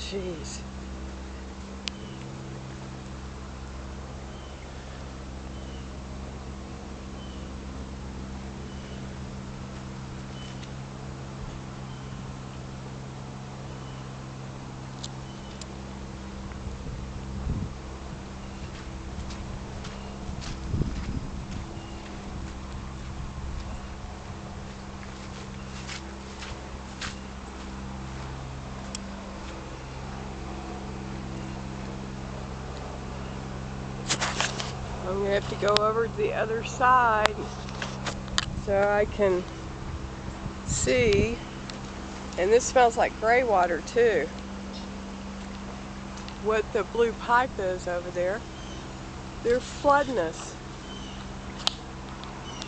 Jeez. I'm going to have to go over to the other side so I can see. And this smells like gray water too. What the blue pipe is over there. They're flooding us.